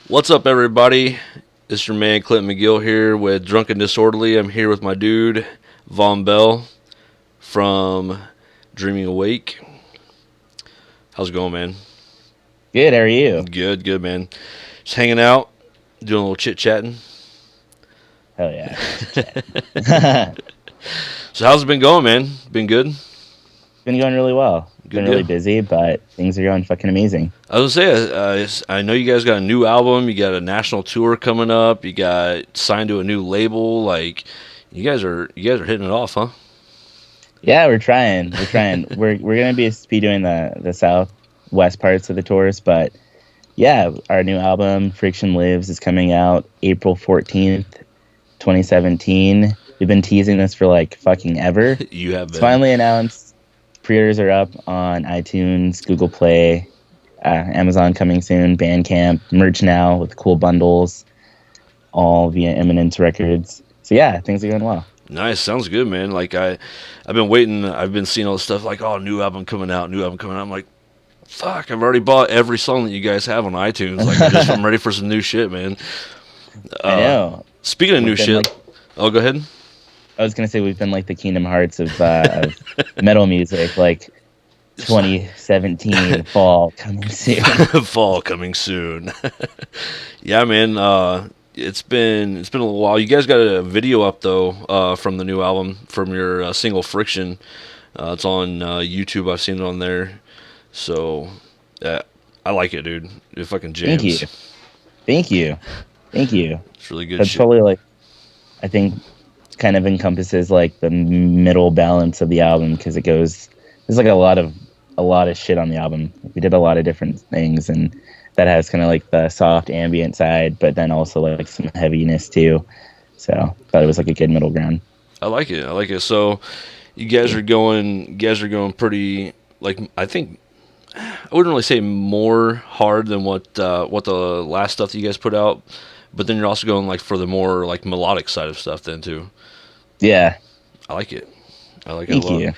What's up, everybody? It's your man Clint McGill here with Drunk and Disorderly. I'm here with my dude Vaughn Bell from Dreaming Awake. How's it going, man? Good, how are you? Good, man. Just hanging out, doing a little chit-chatting. Hell yeah. So how's it been going, man? Been good? Been going really well. Good Been really deal. busy, but things are going fucking amazing. I was gonna say, I know you guys got a new album, you got a national tour coming up, you got signed to a new label. Like, you guys are hitting it off, huh? Yeah, we're trying. we're gonna be doing the southwest parts of the tours, but yeah, our new album Friction Lives is coming out April 14th, 2017. We've been teasing this for like fucking ever. You have been. It's finally announced. Pre-orders are up on iTunes, Google Play, Amazon coming soon, Bandcamp, merch now with cool bundles, all via Eminence Records. So yeah, things are going well. Nice, sounds good, man. Like I've been waiting. I've been seeing all this stuff like, oh, new album coming out. I'm like, fuck, I've already bought every song that you guys have on iTunes. Like, I'm ready for some new shit, man. I know. Speaking of new shit, go ahead. I was gonna say we've been like the Kingdom Hearts of metal music, like 2017 fall coming soon. Fall coming soon. Yeah, man. It's been a little while. You guys got a video up though from the new album, from your single Friction. It's on YouTube. I've seen it on there. So I like it, dude. It fucking jams. Thank you. It's really good. That's shit. probably like, I think, kind of encompasses like the middle balance of the album, because there's like a lot of shit on the album. We did a lot of different things, and that has kind of like the soft ambient side, but then also like some heaviness too. So thought it was like a good middle ground. I like it. So you guys are going pretty, like, I think I wouldn't really say more hard than what the last stuff that you guys put out, but then you're also going like for the more like melodic side of stuff then too. Yeah, I like it. I like Thank it a lot. you.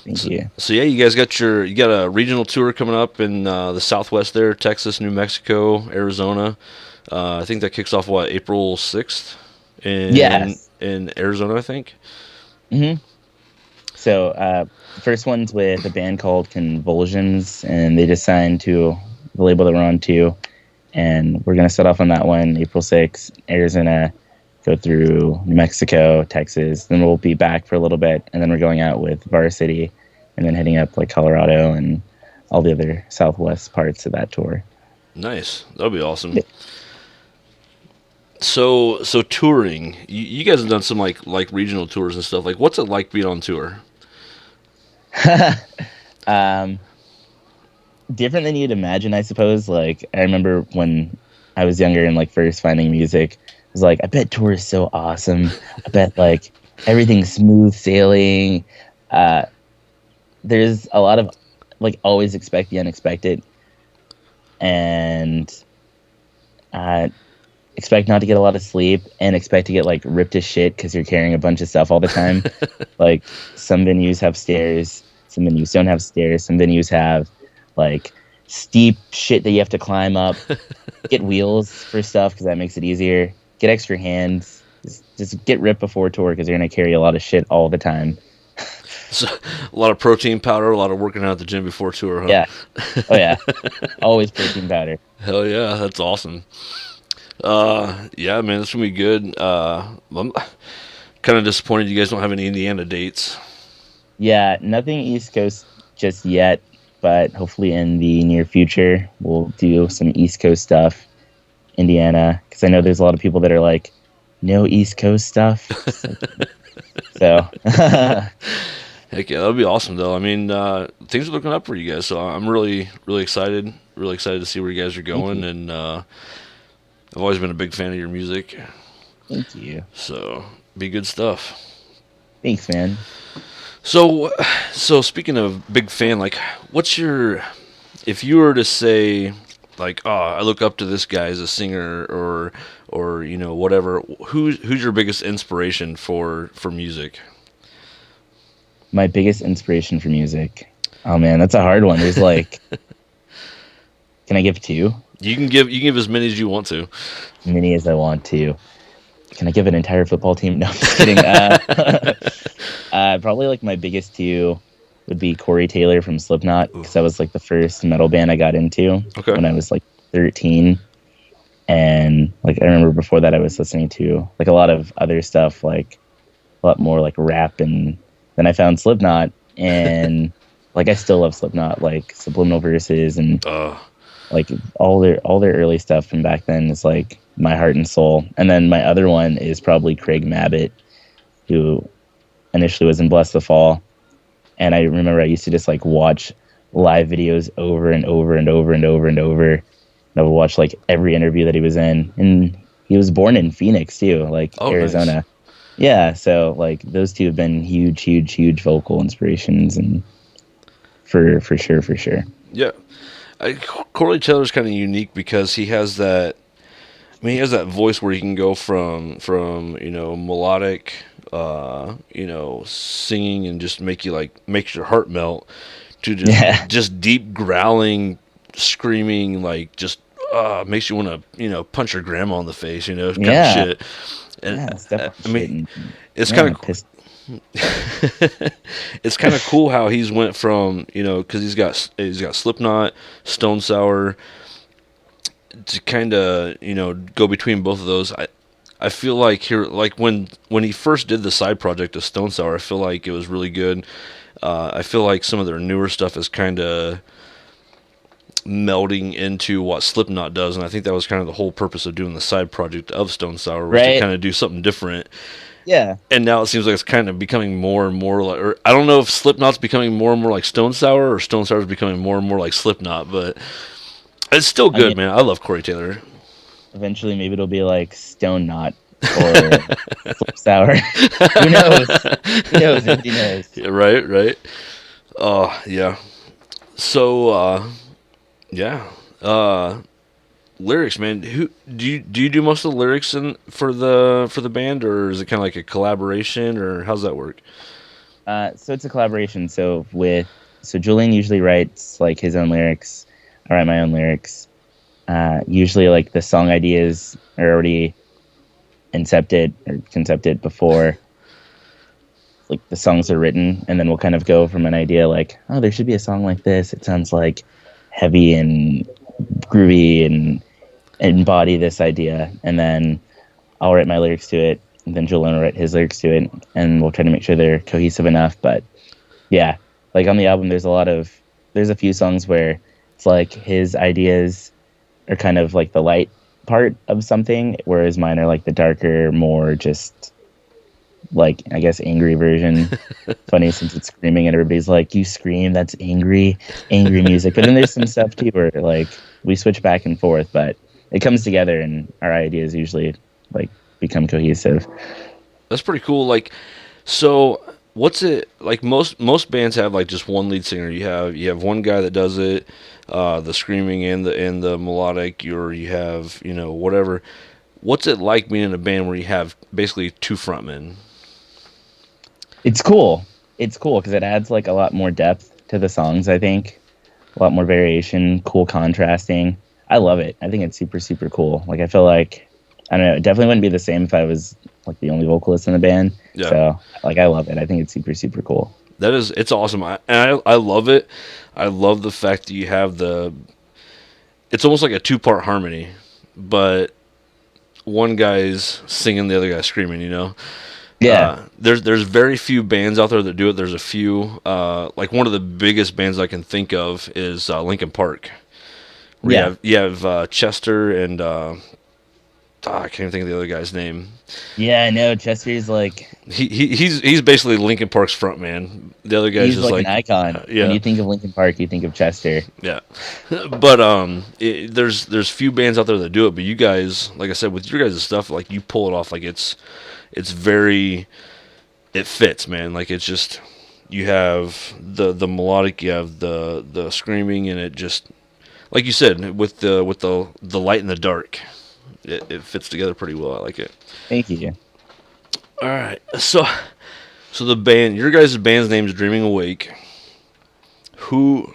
Thank you. So yeah, you guys got a regional tour coming up in the Southwest there, Texas, New Mexico, Arizona. I think that kicks off April 6th in Arizona, I think. Mm-hmm. So the first one's with a band called Convulsions, and they just signed to the label that we're on too. And we're gonna set off on that one April 6th, Arizona. Go through New Mexico, Texas, then we'll be back for a little bit, and then we're going out with Varsity, and then heading up like Colorado and all the other Southwest parts of that tour. Nice, that'll be awesome. Yeah. So touring, you guys have done some like regional tours and stuff. Like, what's it like being on tour? Different than you'd imagine, I suppose. Like, I remember when I was younger and like first finding music, was like, I bet tour is so awesome. I bet like everything's smooth sailing. There's a lot of like always expect the unexpected, and expect not to get a lot of sleep, and expect to get like ripped to shit because you're carrying a bunch of stuff all the time. Like, some venues have stairs, some venues don't have stairs, some venues have like steep shit that you have to climb up. Get wheels for stuff because that makes it easier. Get extra hands. Just get ripped before tour because you're going to carry a lot of shit all the time. So, a lot of protein powder, a lot of working out at the gym before tour, huh? Yeah. Oh, yeah. Always protein powder. Hell yeah, that's awesome. Yeah, man, this going to be good. I'm kind of disappointed you guys don't have any Indiana dates. Yeah, nothing East Coast just yet, but hopefully in the near future we'll do some East Coast stuff. Indiana, because I know there's a lot of people that are like, no East Coast stuff. So heck yeah, that'll be awesome though. I mean, things are looking up for you guys, so I'm really excited to see where you guys are going. And I've always been a big fan of your music. Thank you. So be good stuff. Thanks, man. So speaking of big fan, like, if you were to say, like, oh, I look up to this guy as a singer, or you know, whatever, who's your biggest inspiration for music? My biggest inspiration for music. Oh man, that's a hard one. There's like, can I give two? You can give as many as you want to. Many as I want to. Can I give an entire football team? No, I'm just kidding. Probably like my biggest two would be Corey Taylor from Slipknot Ooh, because that was like the first metal band I got into okay. when I was like 13. And like I remember before that I was listening to like a lot of other stuff, like a lot more like rap, and then I found Slipknot, and like I still love Slipknot, like Subliminal Verses and Uh, like all their early stuff from back then is like my heart and soul. And then my other one is probably Craig Mabbitt, who initially was in Bless the Fall. And I remember I used to just like watch live videos over and over and over and over and over. And I would watch like every interview that he was in. And he was born in Phoenix too, like oh, nice. Arizona. Yeah, so like those two have been huge, huge, huge vocal inspirations, and for sure. Yeah, Corey Taylor's kind of unique because he has that. I mean, he has that voice where he can go from melodic, singing and just make you like makes your heart melt to just Yeah, just deep growling, screaming like just makes you want to punch your grandma in the face, kind of yeah, shit. And yeah. Step on I mean, shit and it's yeah, kind of piss. it's kind of cool how he's went from because he's got Slipknot, Stone Sour to kind of go between both of those. I feel like here like when he first did the side project of Stone Sour, I feel like it was really good. I feel like some of their newer stuff is kind of melding into what Slipknot does, and I think that was kind of the whole purpose of doing the side project of Stone Sour was to Right? kind of do something different. Yeah. And now it seems like it's kind of becoming more and more like, or I don't know if Slipknot's becoming more and more like Stone Sour or Stone Sour's becoming more and more like Slipknot, but it's still I mean, good, man. I love Corey Taylor. eventually maybe it'll be like Stone Knot or Flip Sour. Who knows? Who knows? Nobody knows. Yeah, right, right. Oh, yeah. So, yeah. Lyrics, man. Who do you do most of the lyrics for the band, or is it kind of like a collaboration, or how's that work? So it's a collaboration. So Julian usually writes like his own lyrics. I write my own lyrics. Usually like the song ideas are already concepted before like the songs are written, and then we'll kind of go from an idea like, oh, there should be a song like this. It sounds like heavy and groovy and embody this idea, and then I'll write my lyrics to it, and then Julian will write his lyrics to it, and we'll try to make sure they're cohesive enough. But yeah, like on the album, there's a few songs where it's like his ideas are kind of like the light part of something, whereas mine are like the darker, more just like I guess angry version. Funny since it's screaming and everybody's like, "You scream, that's angry music." But then there's some stuff too where like we switch back and forth, but it comes together and our ideas usually like become cohesive. That's pretty cool. Like, so what's it like? Most bands have like just one lead singer. You have one guy that does it, the screaming and the melodic. Or you have whatever. What's it like being in a band where you have basically two frontmen? It's cool. It's cool because it adds like a lot more depth to the songs, I think. A lot more variation, cool contrasting. I love it. I think it's super, super cool. Like I feel like I don't know, it definitely wouldn't be the same if I was like the only vocalist in the band. Yeah, So like I love it. I think it's super, super cool. it's awesome. I love it. I love the fact that you have the. It's almost like a two-part harmony, but one guy's singing, the other guy's screaming. Yeah. There's very few bands out there that do it. There's a few. Like one of the biggest bands I can think of is Linkin Park, where you Yeah. have you have Chester and I can't even think of the other guy's name. Yeah, I know. Chester's like He's basically Linkin Park's front man. The other guy's he's just like an like icon. When yeah, you think of Linkin Park, you think of Chester. yeah. But there's few bands out there that do it. But you guys, like I said, with your guys' stuff, like you pull it off. Like it's very it fits, man. Like it's just you have the melodic, you have the screaming, and it just like you said with the light and the dark, it fits together pretty well. I like it. Thank you. All right, so the band, your guys' band's name is Dreaming Awake. Who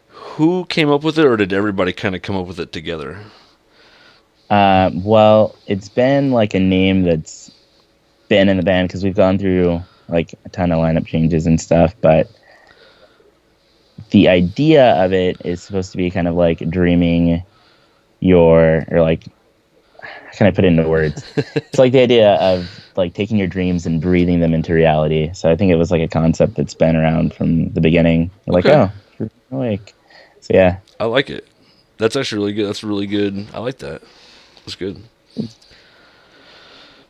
who came up with it, or did everybody kind of come up with it together? Well, it's been like a name that's been in the band because we've gone through like a ton of lineup changes and stuff, but the idea of it is supposed to be kind of like dreaming or like, how can I put it into words? It's like the idea of like taking your dreams and breathing them into reality. So I think it was like a concept that's been around from the beginning. Like, Okay, oh, you're awake. So yeah, I like it. That's actually really good. That's really good. I like that. That's good.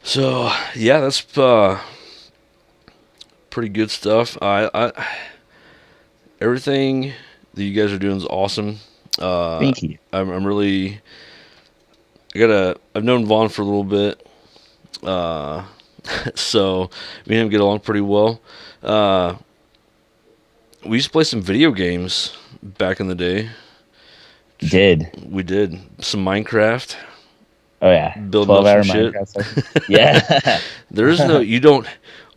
So yeah, that's pretty good stuff. Everything that you guys are doing is awesome. thank you. I'm really. I've known Vaughn for a little bit, uh, so me and him get along pretty well. Uh, we used to play some video games back in the day. Did. We did some Minecraft, Oh yeah, building up 12 some hour shit. Minecraft session. Yeah. There is no, you don't,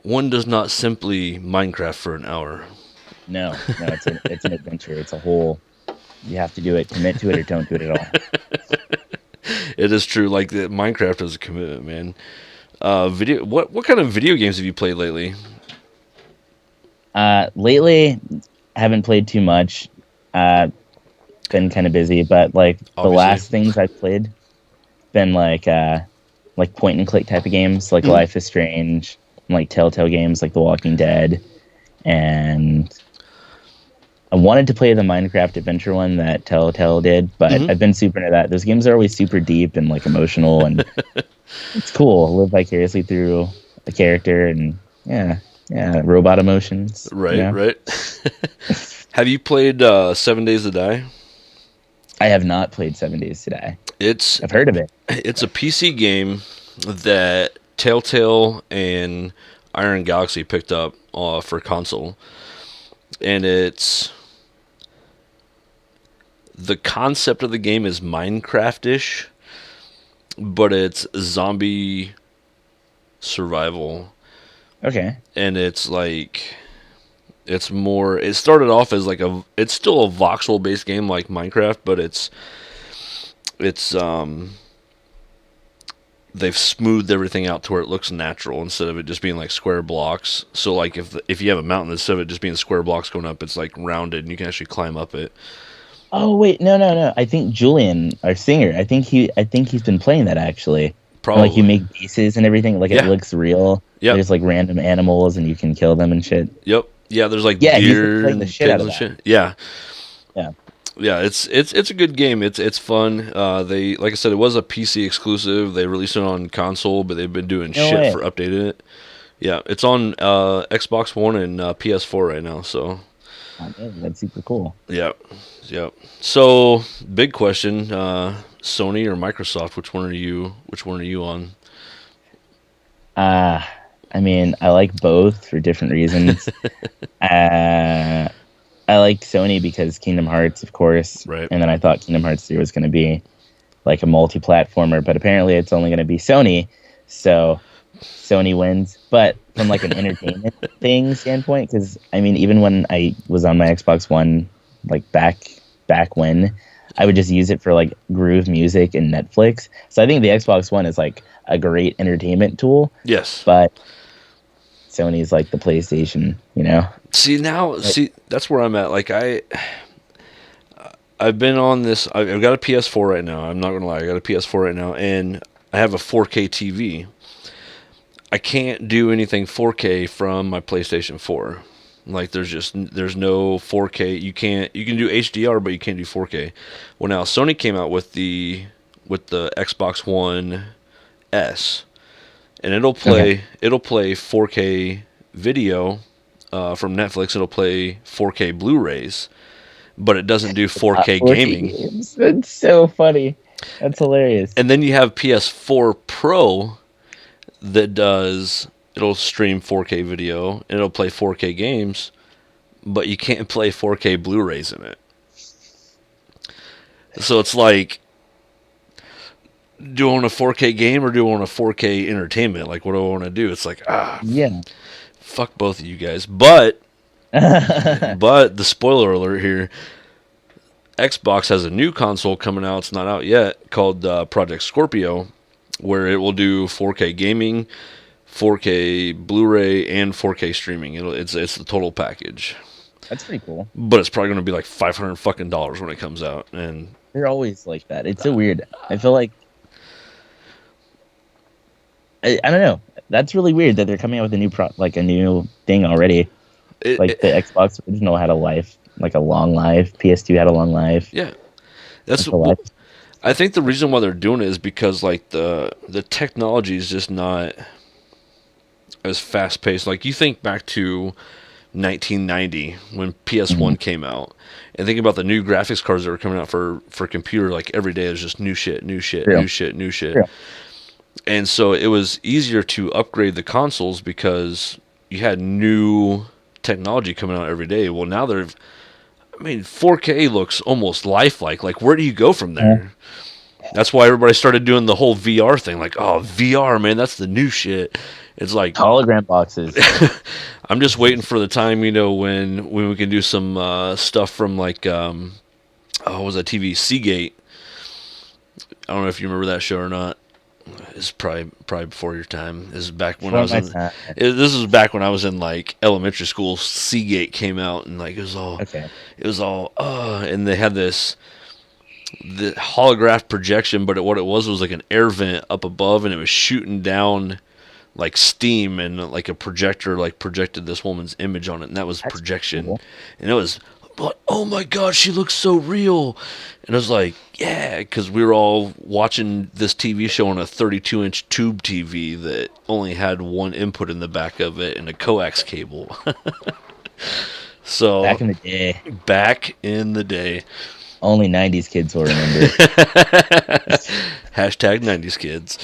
one does not simply Minecraft for an hour. No, it's an adventure. It's a whole. You have to do it, commit to it, or don't do it at all. It is true. Like the Minecraft is a commitment, man. What kind of video games have you played lately? Lately, haven't played too much. Been kind of busy, but like the Obviously. last things I've played been like point and click type of games, like Mhm. Life is Strange, and like Telltale games like The Walking Dead, and I wanted to play the Minecraft adventure one that Telltale did, but Mhm. I've been super into that. Those games are always super deep and like emotional, and it's cool. Live vicariously through a character, and yeah, robot emotions. You Right, know, right. Have you played 7 Days to Die? I have not played 7 Days to Die. It's I've heard of it. it's a PC game that Telltale and Iron Galaxy picked up for console, and it's the concept of the game is Minecraft-ish, but it's zombie survival, Okay, and it's like it's more. It started off as like it's still a voxel based game like Minecraft, but it's they've smoothed everything out to where it looks natural instead of it just being like square blocks. So like if you have a mountain, instead of it just being square blocks going up, it's like rounded and you can actually climb up it. oh wait, no. I think Julian, our singer, I think he's been playing that actually. And like you Probably. make bases and everything, like it Yeah. looks real. Yep. There's like random animals and you can kill them and shit. Yep. Yeah. There's like Yeah, he's been deer playing the and shit out pigs of and that. shit. Yeah. Yeah. Yeah. It's a good game. It's fun. They like I said, it was a PC exclusive. They released it on console, but they've been doing No shit way. for updating it. Yeah. It's on Xbox One and PS4 right now. So Oh, man, that's super cool. yep. Yep. So big question: Sony or Microsoft? Which one are you on? Uh I mean, I like both for different reasons. Uh I like Sony because Kingdom Hearts, of course, Right. and then I thought Kingdom Hearts 3 was going to be like a multi-platformer, but apparently it's only going to be Sony, so Sony wins. But from like an entertainment thing standpoint, because I mean, even when I was on my Xbox One, like back when, I would just use it for like groove music and Netflix. So I think the Xbox One is like a great entertainment tool, Yes. but Sony's like the PlayStation, you know? See now, Like, see that's where I'm at. Like I've been on this. I've got a PS4 right now. I'm not gonna lie. I got a PS4 right now, and I have a 4K TV. I can't do anything 4K from my PlayStation 4. Like there's no 4K. You can do HDR, but you can't do 4K. Well, now Sony came out with the Xbox One S, and okay. it'll play 4K video from Netflix. It'll play 4K Blu-rays, but it doesn't do 4K 4K gaming. games. That's so funny. That's hilarious. And then you have PS4 Pro that does it'll stream 4K video and it'll play 4K games, but you can't play 4K Blu-rays in it. So it's like, do I want a 4K game or do I want a 4K entertainment? Like, what do I want to do? It's like, Yeah. fuck both of you guys. But But the spoiler alert here: Xbox has a new console coming out. It's not out yet, called Project Scorpio, where it will do 4K gaming, 4K Blu-ray, and 4K streaming. It's the total package. That's pretty cool. But it's probably going to be like $500 fucking when it comes out. And They're always like that. It's so weird. I feel like I don't know. That's really weird that they're coming out with a a new thing already. Like the Xbox original had a life, like a long life. PS2 had a long life. yeah, that's what I think the reason why they're doing it is because like the technology is just not as fast paced. Like you think back to 1990 when PS1 came out, and think about the new graphics cards that were coming out for computer. Like every day, there's just new shit, new shit, Real. new shit, new shit. Real. And so it was easier to upgrade the consoles because you had new technology coming out every day. Well, now I mean, 4K looks almost lifelike. Like, where do you go from there? That's why everybody started doing the whole VR thing. Like, oh, VR, man, that's the new shit. It's like hologram boxes. I'm just waiting for the time, when we can do some stuff from like, what was that TV? Seagate. I don't know if you remember that show or not. It's probably before your time. This is back when this was back when I was in like elementary school. Seagate came out and like it was all and they had the holograph projection, but what it was like an air vent up above, and it was shooting down like steam, and like a projector like projected this woman's image on it, and that was projection. Cool. And it was like, oh my god, she looks so real. And I was like, yeah, because we were all watching this TV show on a 32-inch tube TV that only had one input in the back of it and a coax cable. So back in the day. Only 90s kids will remember. Hashtag 90s kids.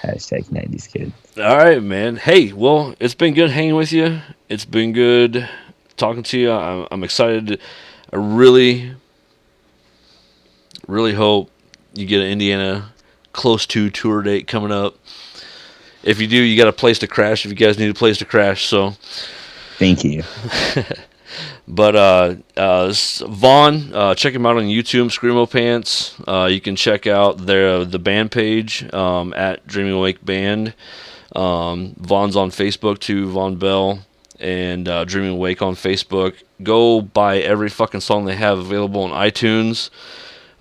Hashtag 90s kids. All right, man. Hey, well, it's been good hanging with you. It's been good talking to you. I'm excited. I really hope you get an Indiana close to tour date coming up. If you do, you got a place to crash. If you guys need a place to crash, so thank you. But Vaughn, check him out on YouTube, Screamo Pants. You can check out the band page at Dreaming Awake Band. Vaughn's on Facebook too, Vaughn Bell, and Dreaming Awake on Facebook. Go buy every fucking song they have available on iTunes.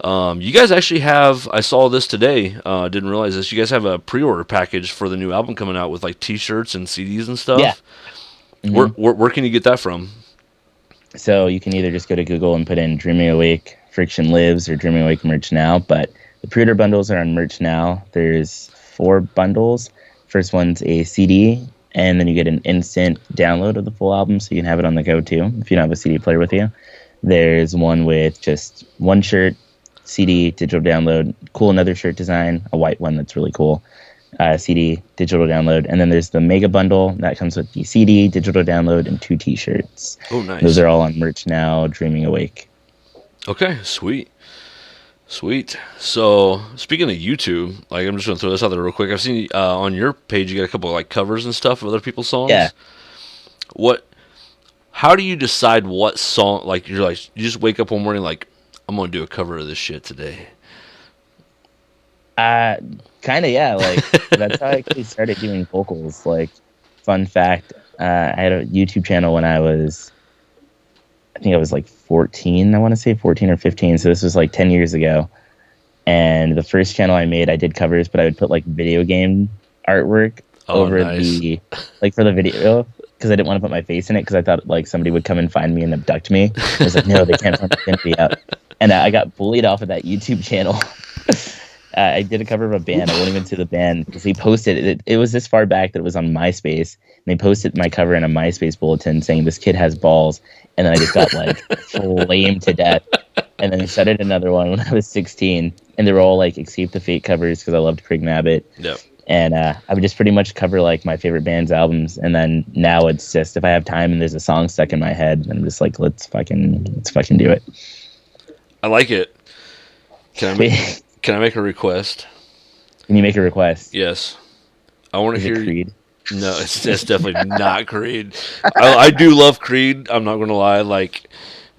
You guys actually have, I saw this today, didn't realize this, you guys have a pre-order package for the new album coming out with like t-shirts and CDs and stuff. Yeah. Mm-hmm. Where can you get that from? So you can either just go to Google and put in Dreaming Awake Friction Lives or Dreaming Awake Merch Now, but the pre-order bundles are on Merch Now. There's 4 bundles. First one's a CD, and then you get an instant download of the full album, so you can have it on the go too if you don't have a CD player with you. There's one with just one shirt, CD, digital download, cool another shirt design, a white one that's really cool, CD, digital download, and then there's the mega bundle that comes with the CD, digital download, and 2 t-shirts. Oh, nice. Those are all on Merch Now, Dreaming Awake. Okay, sweet. So, speaking of YouTube, like I'm just gonna throw this out there real quick. I've seen on your page you got a couple of like covers and stuff of other people's songs. Yeah. How do you decide what song? Like you just wake up one morning like, I'm gonna do a cover of this shit today. Kind of, yeah. Like that's how I actually started doing vocals. Like, fun fact, I had a YouTube channel when I think I was like 14. I want to say 14 or 15. So this was like 10 years ago. And the first channel I made, I did covers, but I would put like video game artwork over the for the video, because I didn't want to put my face in it, because I thought like somebody would come and find me and abduct me. I was like, no, they can't find my identity out. And I got bullied off of that YouTube channel. I did a cover of a band. I won't even say the band, because they posted it. It was this far back that it was on MySpace. And they posted my cover in a MySpace bulletin saying, "This kid has balls." And then I just got like flamed to death. And then I started another one when I was 16. And they were all like Escape the Fate covers, because I loved Craig Mabbitt. Yep. And I would just pretty much cover like my favorite band's albums. And then now it's just, if I have time and there's a song stuck in my head, I'm just like, let's fucking do it. I like it. Can I make a request? Can you make a request? Yes. I want to hear Creed? No, it's definitely not Creed. I do love Creed. I'm not gonna lie. Like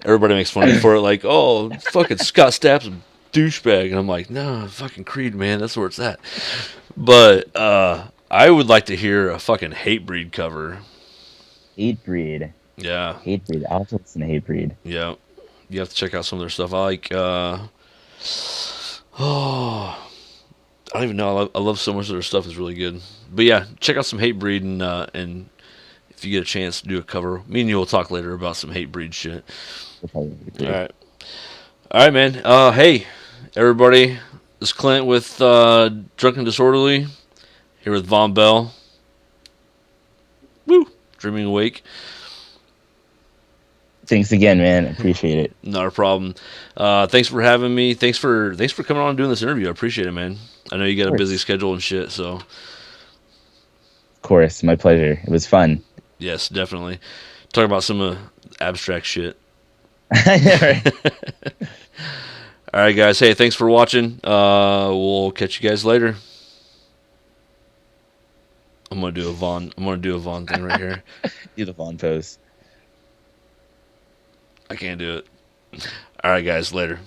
everybody makes fun of me for it. Like, oh, fucking Scott Stapp's a douchebag, and I'm like, no, fucking Creed, man. That's where it's at. But I would like to hear a fucking Hatebreed cover. Hatebreed. Yeah, Hatebreed. I'll have to listen to Hatebreed. yeah. You have to check out some of their stuff. I like. Oh, I don't even know. I love so much of their stuff. Is really good. But yeah, check out some Hatebreed and if you get a chance to do a cover, me and you will talk later about some Hatebreed shit. They're probably All Hatebreed. right, all right, man. Hey, everybody. This is Clint with Drunken Disorderly here with Vaughn Bell. Woo, Dreaming Awake. Thanks again, man. Appreciate it. Not a problem. Thanks for having me. Thanks for coming on and doing this interview. I appreciate it, man. I know you got Of a busy course. schedule and shit, so Of course. My pleasure. It was fun. yes, definitely. Talk about some abstract shit. I know, right? All right, guys. Hey, thanks for watching. We'll catch you guys later. I'm gonna do a Vaughn. I'm gonna do a Vaughn thing right here. Do the Vaughn pose. I can't do it. All right, guys. Later.